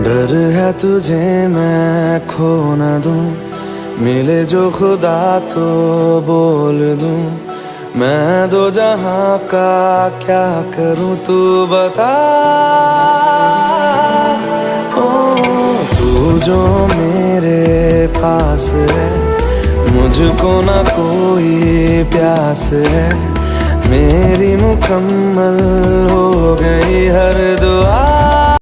डर है तुझे मैं खो न दूं, मिले जो खुदा तो बोल दूं। मैं दो जहां का क्या करूं तू बता। ओ तू जो मेरे पास है, मुझको ना कोई प्यास है। मेरी मुकम्मल हो गई हर दुआ।